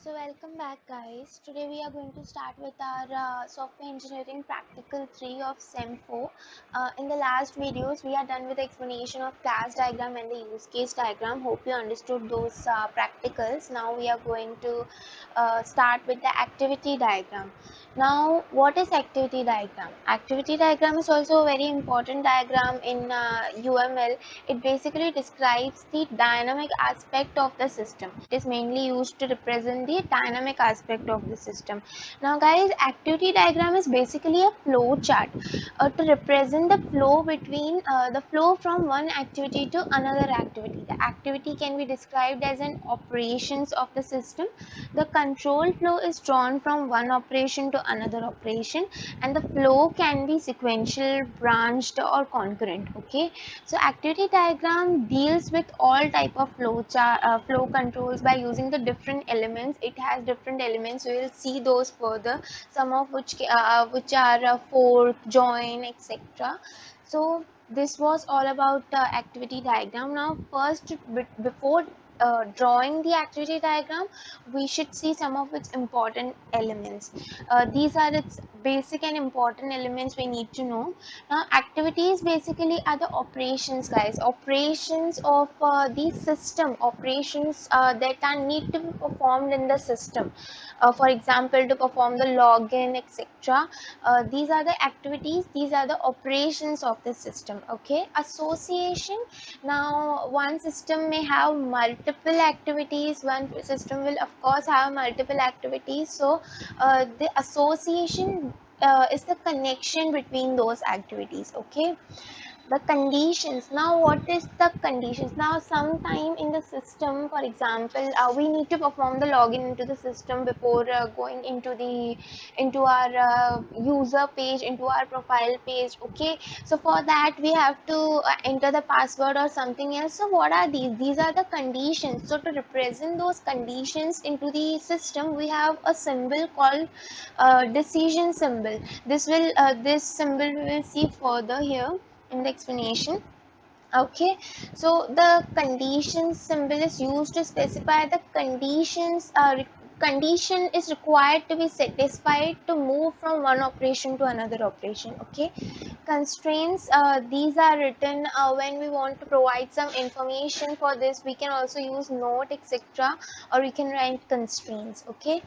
So welcome back guys. Today we are going to start with our software engineering practical 3 of SEM 4. In the last videos we are done with the explanation of class diagram and the use case diagram. Hope you understood those practicals. Now we are going to start with the activity diagram. Now what is activity diagram? Activity diagram is also a very important diagram in UML. It basically describes the dynamic aspect of the system. It is mainly used to represent the dynamic aspect of the system. Now guys, activity diagram is basically a flow chart to represent the flow between the flow from one activity to another activity. The activity can be described as an operations of the system. The control flow is drawn from one operation to another operation, and the flow can be sequential, branched or concurrent. Okay, so activity diagram deals with all type of flow controls by using the different elements. It has different elements. We will see those further, some of which are fork, join, etc. So this was all about activity diagram. Now first, before drawing the activity diagram, we should see some of its important elements. These are its basic and important elements we need to know. Now activities basically are the operations guys, operations of the system, operations that are need to be performed in the system. For example, to perform the login, etc. These are the activities, these are the operations of the system. Okay, association. Now one system may have multiple activities, one system will of course have multiple activities. So the association is the connection between those activities. Okay, the conditions. Now what is the conditions? Now sometime in the system, for example, we need to perform the login into the system before going into our user page, into our profile page. Okay, so for that we have to enter the password or something else. So what are these are the conditions. So to represent those conditions into the system, we have a symbol called decision symbol. This symbol we will see further here in the explanation. Okay, so the condition symbol is used to specify the conditions. Condition is required to be satisfied to move from one operation to another operation. Okay, constraints, these are written when we want to provide some information. For this we can also use note, etc., or we can write constraints. Okay,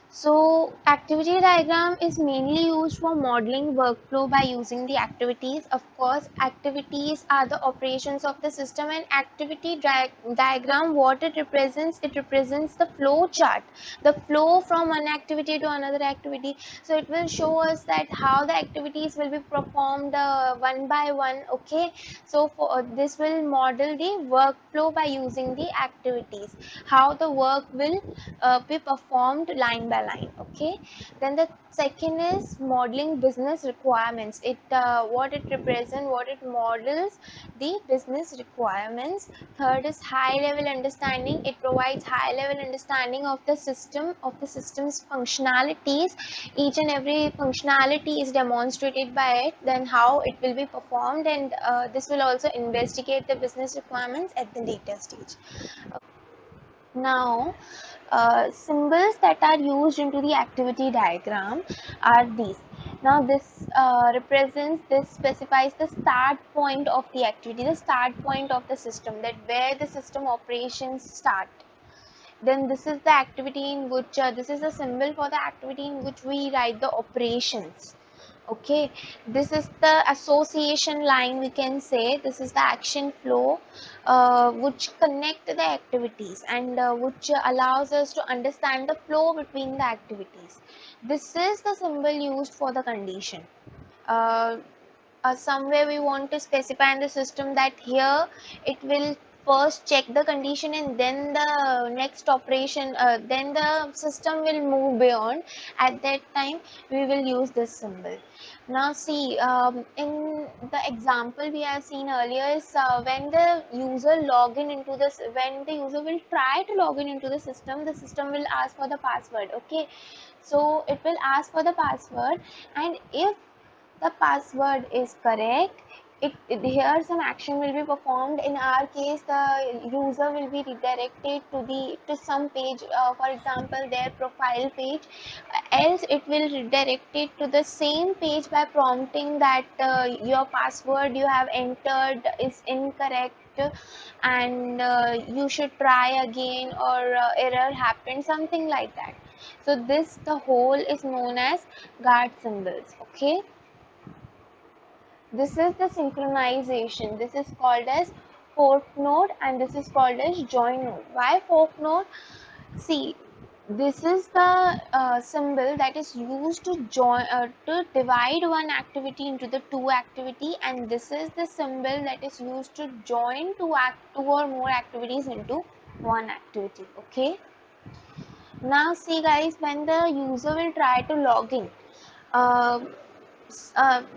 so activity diagram is mainly used for modeling workflow by using the activities. Of course, activities are the operations of the system, and activity diagram, what it represents the flow chart, the flow from one activity to another activity. So it will show us that how the activities will be performed one by one. Okay, so for this will model the workflow by using the activities, how the work will be performed line by line. Okay, then the second is modeling business requirements. It what it represents, what it models, the business requirements. Third is high level understanding. It provides high level understanding of the system, of the system's functionalities. Each and every functionality is demonstrated by it, then how it will be performed, and this will also investigate the business requirements at the later stage. Now symbols that are used into the activity diagram are these. Now this represents, this specifies the start point of the activity, the start point of the system, that where the system operations start. Then this is the activity in which this is a symbol for the activity in which we write the operations. Okay, this is the association line, we can say. This is the action flow which connect the activities, and which allows us to understand the flow between the activities. This is the symbol used for the condition. uh, Somewhere we want to specify in the system that here it will first check the condition, and then the next operation, then the system will move beyond. At that time we will use this symbol. Now see, in the example we have seen earlier is when the user login into this, when the user will try to login into the system will ask for the password. Okay, so it will ask for the password, and if the password is correct, here some action will be performed. In our case, the user will be redirected to some page, for example their profile page. Else it will redirect it to the same page by prompting that your password you have entered is incorrect, and you should try again, or error happened, something like that. So this, the whole is known as guard symbols. Okay, this is the synchronization. This is called as fork node, and this is called as join node. Why fork node? See, this is the symbol that is used to to divide one activity into the two activity, and this is the symbol that is used to join two or more activities into one activity. Okay. Now see guys, when the user will try to log in, uh,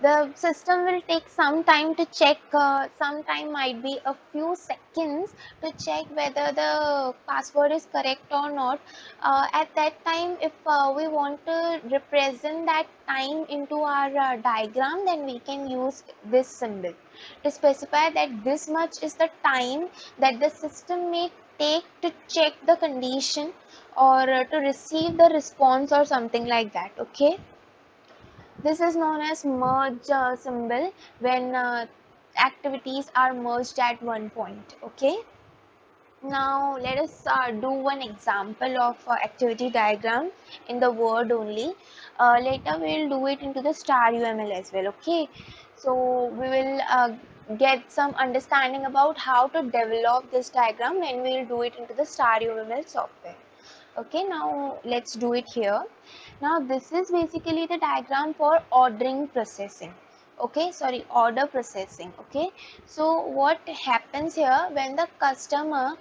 the system will take some time to check, some time might be a few seconds to check whether the password is correct or not. At that time, if we want to represent that time into our diagram, then we can use this symbol to specify that this much is the time that the system may take to check the condition, or to receive the response or something like that. Okay, this is known as merge symbol, when activities are merged at one point. Okay, now let us do one example of activity diagram in the word only. Later we will do it into the star UML as well. Okay, so we will get some understanding about how to develop this diagram when we will do it into the star UML software. Okay, now let's do it here. Now this is basically the diagram for ordering processing. Okay, sorry, order processing. Okay, so what happens here when the customer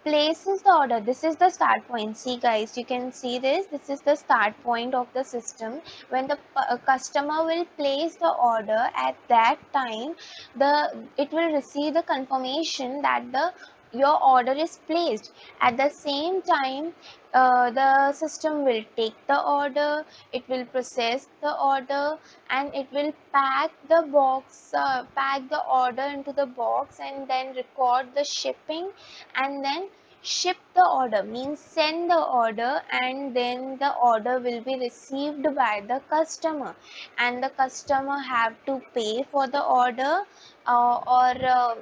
places the order? This is the start point. See guys, you can see this is the start point of the system. When the customer will place the order, at that time it will receive the confirmation that the your order is placed. At the same time, the system will take the order, it will process the order, and it will pack the order into the box, and then record the shipping, and then ship the order, means send the order, and then the order will be received by the customer, and the customer have to pay for the order, or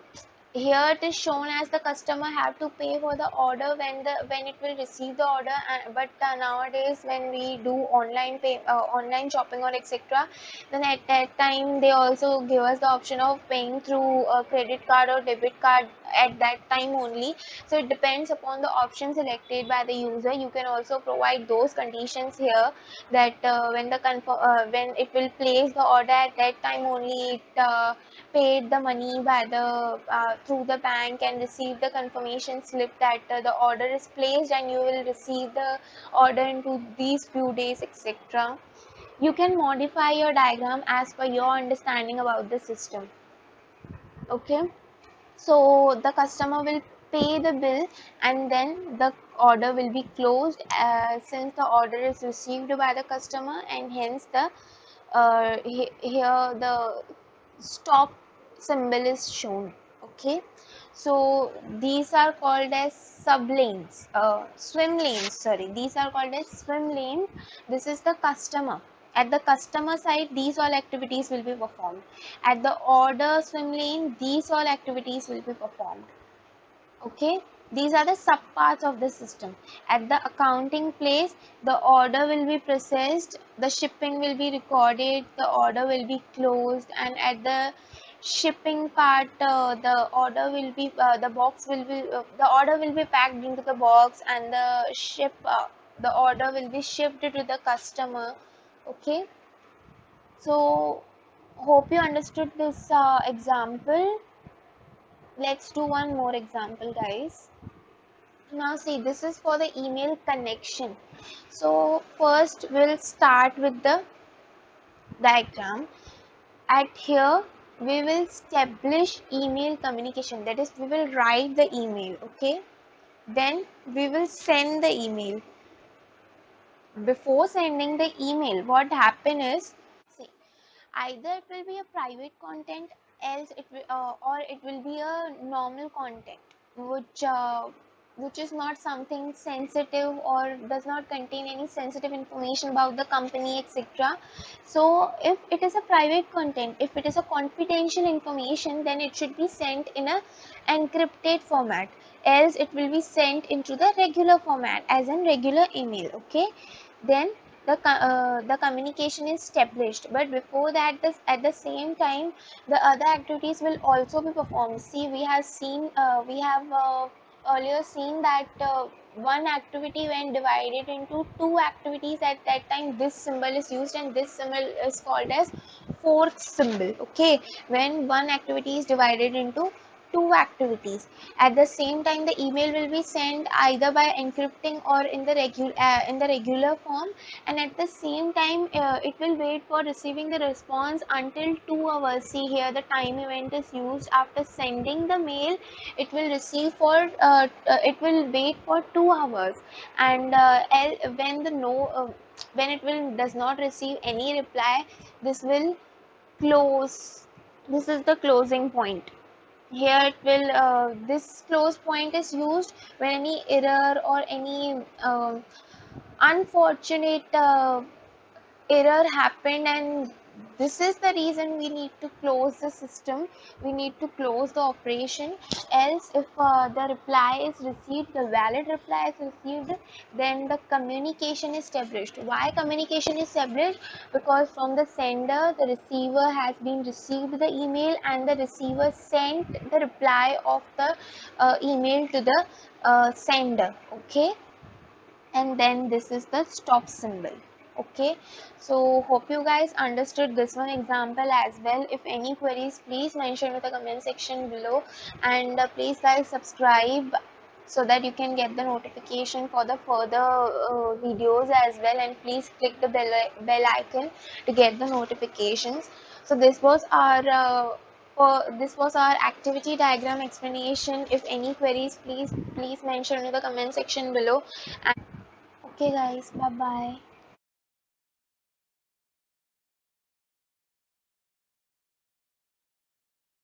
here it is shown as the customer have to pay for the order when it will receive the order. But nowadays when we do online shopping or etc., then at that time they also give us the option of paying through a credit card or debit card at that time only. So it depends upon the option selected by the user. You can also provide those conditions here, that when it will place the order, at that time only it paid the money by the through the bank, and receive the confirmation slip that the order is placed, and you will receive the order into these few days, etc. You can modify your diagram as per your understanding about the system. Okay, so the customer will pay the bill, and then the order will be closed, since the order is received by the customer, and hence the here the stop symbol is shown. Okay, so these are called as sub lanes, swim lanes, sorry, these are called as swim lanes. This is the customer. At the customer side, these all activities will be performed. At the order swim lane, these all activities will be performed. Okay, these are the subparts of the system. At the accounting place, the order will be processed, the shipping will be recorded, the order will be closed, and at the shipping part, the box will be the order will be packed into the box, and the order will be shipped to the customer. Okay, so hope you understood this example. Let's do one more example, guys. Now see, this is for the email connection. So first we'll start with the diagram. At here we will establish email communication, that is we will write the email. Okay, then we will send the email. Before sending the email, what happen is, see, either it will be a private content, else it will or it will be a normal content which is not something sensitive or does not contain any sensitive information about the company, etc. So if it is a private content, if it is a confidential information, then it should be sent in a encrypted format, else it will be sent into the regular format as in regular email. Okay, then the communication is established, but before that, this at the same time the other activities will also be performed. See, we have earlier seen that one activity when divided into two activities, at that time this symbol is used, and this symbol is called as fourth symbol. Okay, when one activity is divided into two activities, at the same time the email will be sent either by encrypting or in the regular form, and at the same time it will wait for receiving the response until 2 hours. See here, the time event is used after sending the mail. It will receive for it will wait for 2 hours, and when the no when it will does not receive any reply, this will close. This is the closing point. Here it will this close point is used when any error or any unfortunate error happened, and this is the reason we need to close the system, we need to close the operation. Else if the reply is received, the valid reply is received, then the communication is established. Why communication is established? Because from the sender, the receiver has been received the email, and the receiver sent the reply of the email to the sender. Okay, and then this is the stop symbol. Okay, so hope you guys understood this one example as well. If any queries, please mention in the comment section below, and please guys subscribe so that you can get the notification for the further videos as well, and please click the bell icon to get the notifications. So this was our activity diagram explanation. If any queries, please mention in the comment section below. Okay guys, bye bye.